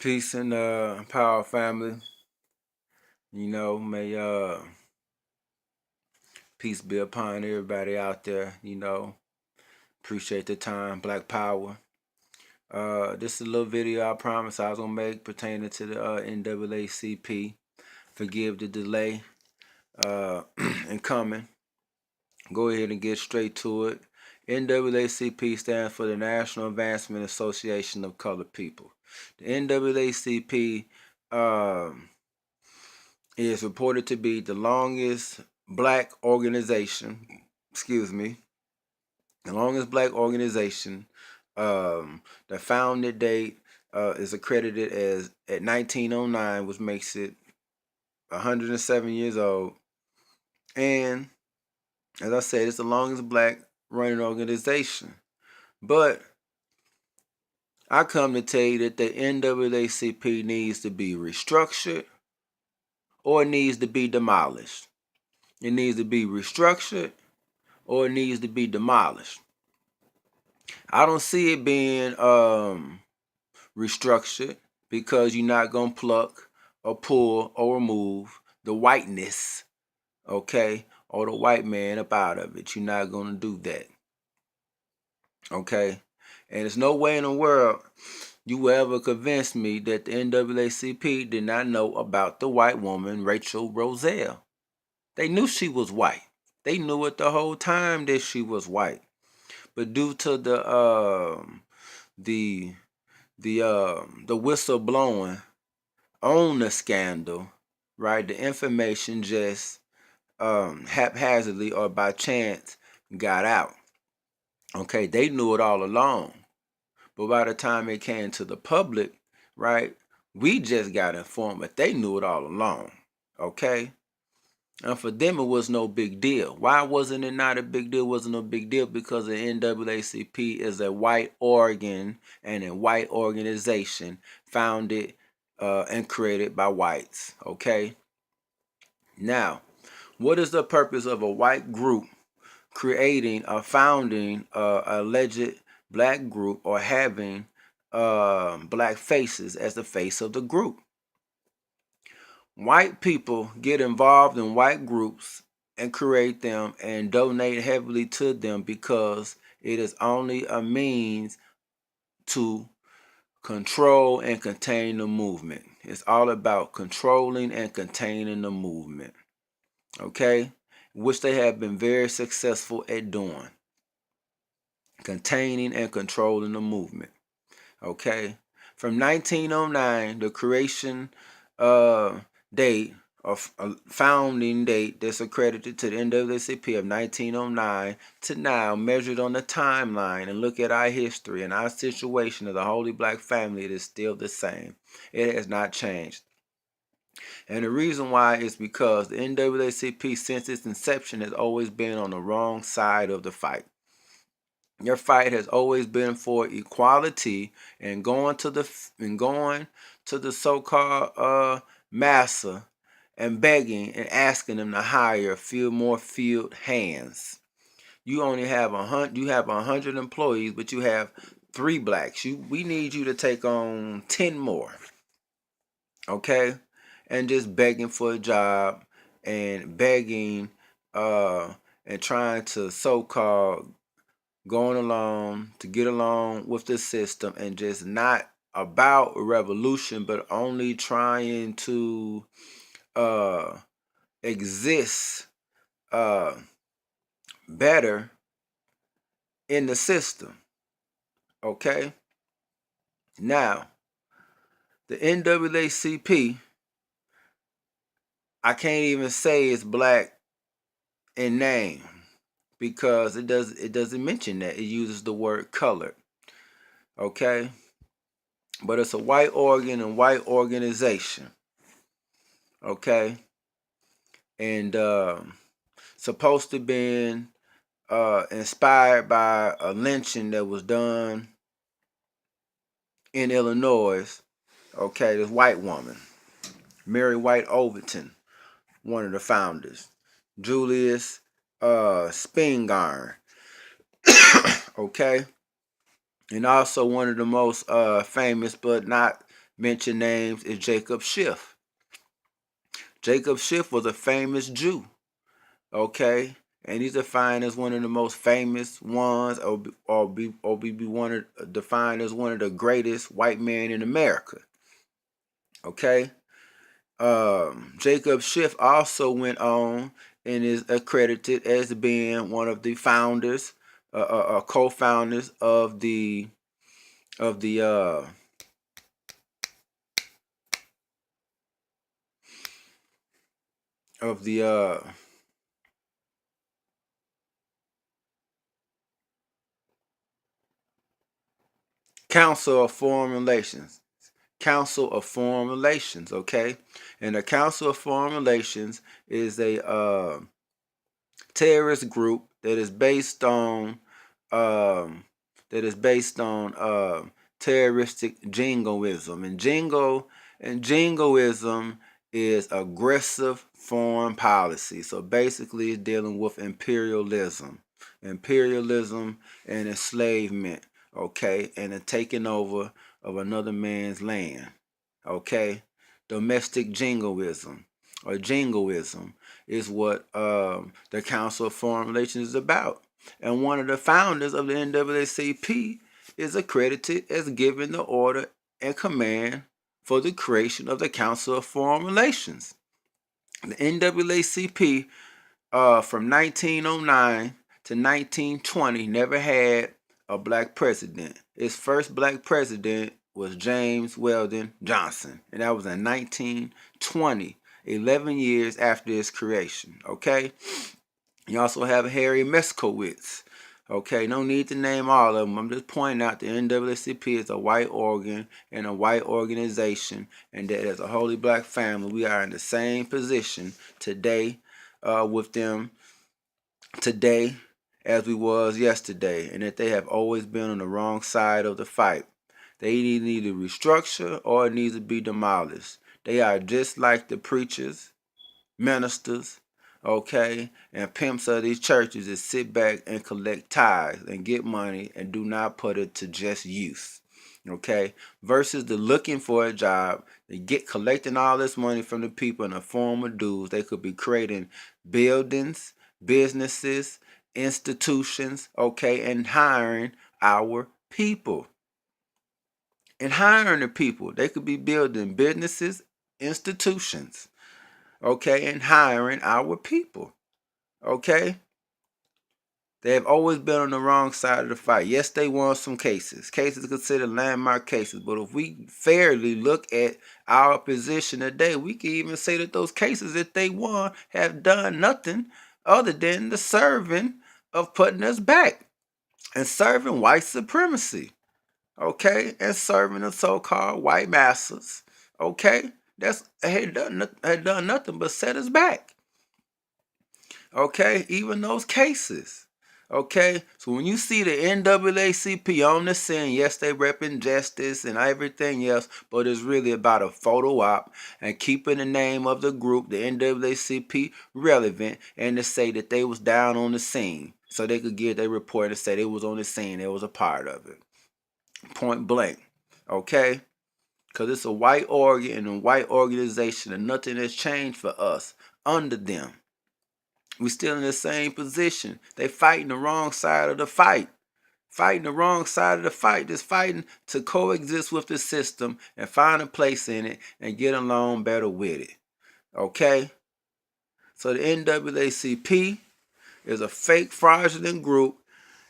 Peace and power, family. May peace be upon everybody out there. Appreciate the time. Black Power. This is a little video I promised I was gonna make pertaining to the NAACP. Forgive the delay in coming. Go ahead and get straight to it. NAACP stands for the National Advancement Association of Colored People. The NAACP is reported to be the longest black organization, the longest black organization. The founded date is accredited as at 1909, which makes it 107 years old. And as I said, it's the longest black running organization. But I come to tell you that the NAACP needs to be restructured or it needs to be demolished. It needs to be restructured or it needs to be demolished. I don't see it being restructured because you're not going to pluck or pull or remove the whiteness, okay, or the white man up out of it. You're not going to do that, okay? And there's no way in the world you will ever convince me that the NAACP did not know about the white woman, Rachel Roselle. They knew she was white. They knew it the whole time that she was white. But due to the whistle blowing on the scandal, right? The information just haphazardly or by chance got out. Okay, they knew it all along. But by the time it came to the public, right, we just got informed, but they knew it all along. Okay? And for them, it was no big deal. Why wasn't it not a big deal? It wasn't a big deal because the NAACP is a white organ and a white organization founded and created by whites. Okay? Now, what is the purpose of a white group creating or founding a alleged black group or having black faces as the face of the group? White people get involved in white groups and create them and donate heavily to them because it is only a means to control and contain the movement. It's all about controlling and containing the movement, okay? Which they have been very successful at doing. Containing and controlling the movement, okay? From 1909, the creation date of founding date that's accredited to the NAACP of 1909 to now, measured on the timeline and look at our history and our situation as a holy black family, it is still the same. It has not changed. And the reason why is because the NAACP since its inception has always been on the wrong side of the fight. Your fight has always been for equality and going to the so-called massa and begging and asking them to hire a few more field hands. You only have 100 employees, but you have 3 blacks. We need you to take on 10 more. Okay? And just begging for a job and begging and trying to so-called going along to get along with the system and just not about revolution, but only trying to exist better in the system. Okay? Now, the NAACP, I can't even say it's black in name because it doesn't mention that. It uses the word colored. Okay? But it's a white organ and white organization. Okay? And supposed to be inspired by a lynching that was done in Illinois. Okay, this white woman, Mary White Overton, one of the founders, Julius Spingarn. Okay, and also one of the most famous, but not mention names is Jacob Schiff. Jacob Schiff was a famous Jew, okay? And he's defined as one of the most famous ones, or be one of, defined as one of the greatest white men in America, okay? Jacob Schiff also went on and is accredited as being one of the founders, co-founders of the of the uh, of the Council of Foreign Relations. Council of Foreign Relations, okay? And the Council of Foreign Relations is a terrorist group that is based on um, terroristic jingoism, and jingoism is aggressive foreign policy. So basically, it's dealing with imperialism and enslavement, okay, and the taking over of another man's land, okay. Domestic jingoism is what the Council of Foreign Relations is about. And one of the founders of the NAACP is accredited as giving the order and command for the creation of the Council of Foreign Relations. The NAACP from 1909 to 1920 never had a black president. Its first black president was James Weldon Johnson, and that was in 1920, 11 years after its creation, okay? You also have Harry Meskowitz. Okay, no need to name all of them. I'm just pointing out the NAACP is a white organ and a white organization, and that as a holy black family, we are in the same position today with them today as we was yesterday, and that they have always been on the wrong side of the fight. They need to restructure or it needs to be demolished. They are just like the preachers, ministers, okay, and pimps of these churches that sit back and collect tithes and get money and do not put it to just use, okay, versus the looking for a job. They get collecting all this money from the people in the form of dues. They could be creating buildings, businesses, institutions, okay, and hiring our people. And hiring the people, they could be building businesses, institutions, okay, and hiring our people, okay? They have always been on the wrong side of the fight. Yes, they won some cases considered landmark cases, but if we fairly look at our position today, we can even say that those cases that they won have done nothing other than the serving of putting us back and serving white supremacy, okay, and serving the so-called white masters, okay. That's had done nothing but set us back. Okay, even those cases. Okay, so when you see the NAACP on the scene, yes, they repping justice and everything else, but it's really about a photo op and keeping the name of the group, the NAACP, relevant, and to say that they was down on the scene, so they could give their report and say they was on the scene, they was a part of it. Point blank. Okay, because it's a white organ and a white organization, and nothing has changed for us under them. We still in the same position. They fighting the wrong side of the fight. Fighting the wrong side of the fight. Just fighting to coexist with the system and find a place in it and get along better with it. Okay? So the NAACP is a fake fraudulent group.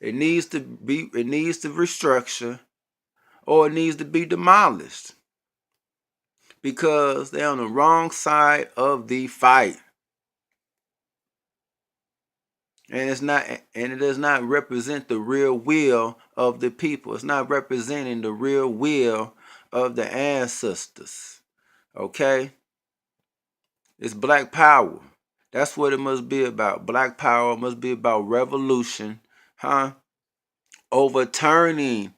It needs to restructure, or it needs to be demolished, because they're on the wrong side of the fight. And it does not represent the real will of the people. It's not representing the real will of the ancestors. Okay? It's black power. That's what it must be about. Black power must be about revolution, overturning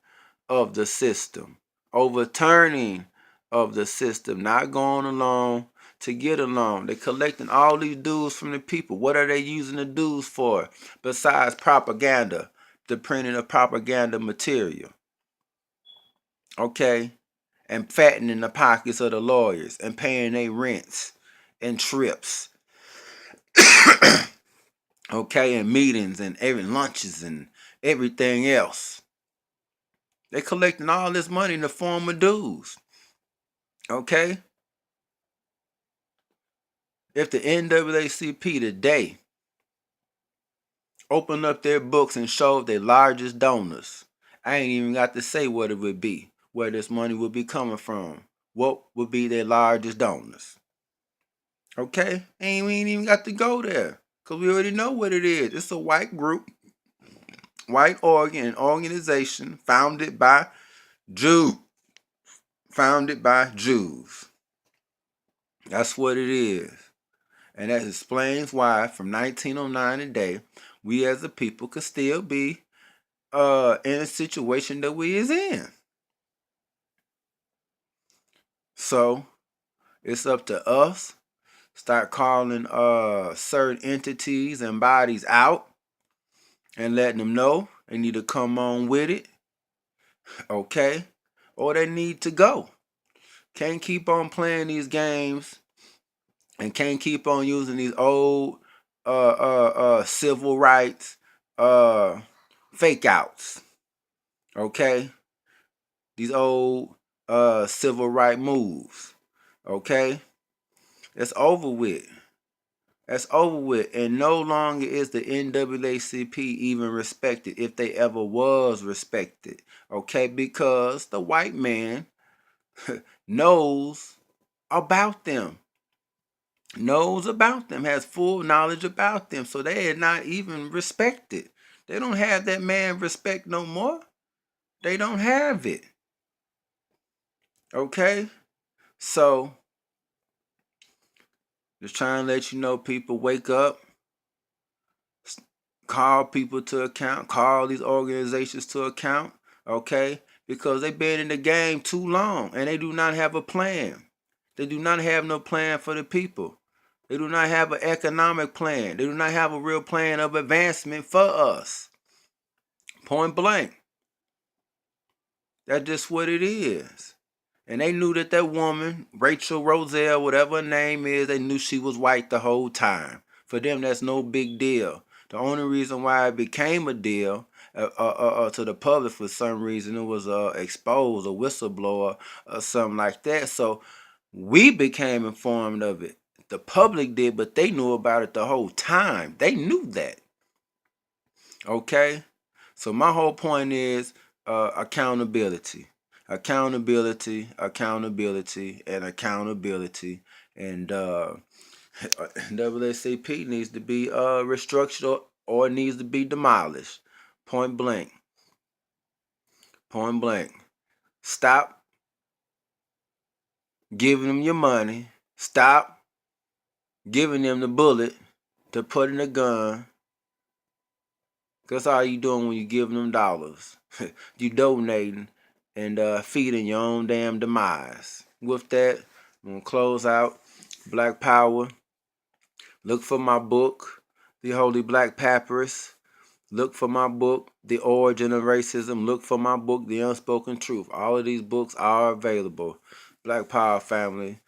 of the system. Overturning of the system, not going along to get along. They're collecting all these dues from the people. What are they using the dues for besides propaganda, the printing of propaganda material? Okay, and fattening the pockets of the lawyers and paying their rents and trips, okay, and meetings and every lunches and everything else. They collecting all this money in the form of dues, okay? If the NAACP today open up their books and show their largest donors, I ain't even got to say what it would be, where this money would be coming from. What would be their largest donors? Okay? We ain't even got to go there. Because we already know what it is. It's a white group, white organization founded by Jews. Founded by Jews. That's what it is. And that explains why from 1909 today, we as a people could still be in a situation that we is in. So it's up to us. Start calling certain entities and bodies out and letting them know they need to come on with it. Okay? Or they need to go. Can't keep on playing these games and can't keep on using these old civil rights fake outs. Okay? These old civil right moves. Okay? That's over with. That's over with. And no longer is the NAACP even respected, if they ever was respected. Okay? Because the white man knows about them. Knows about them, has full knowledge about them. So they are not even respected. They don't have that man respect no more. They don't have it. Okay? So, just trying to let you know, people, wake up. Call people to account. Call these organizations to account. Okay? Because they've been in the game too long and they do not have a plan. They do not have no plan for the people. They do not have an economic plan. They do not have a real plan of advancement for us. Point blank. That's just what it is. And they knew that that woman, Rachel Roselle, whatever her name is, they knew she was white the whole time. For them, that's no big deal. The only reason why it became a deal to the public, for some reason, it was exposed, a whistleblower or something like that. So we became informed of it. The public did, but they knew about it the whole time. They knew that. Okay? So my whole point is accountability. Accountability, accountability, and accountability. And NAACP needs to be restructured or needs to be demolished. Point blank. Point blank. Stop giving them your money. Stop giving them the bullet to put in a gun. That's all you doing when you giving them dollars. You donating and feeding your own damn demise. With that, I'm going to close out. Black Power. Look for my book, The Holy Black Papyrus. Look for my book, The Origin of Racism. Look for my book, The Unspoken Truth. All of these books are available. Black Power family.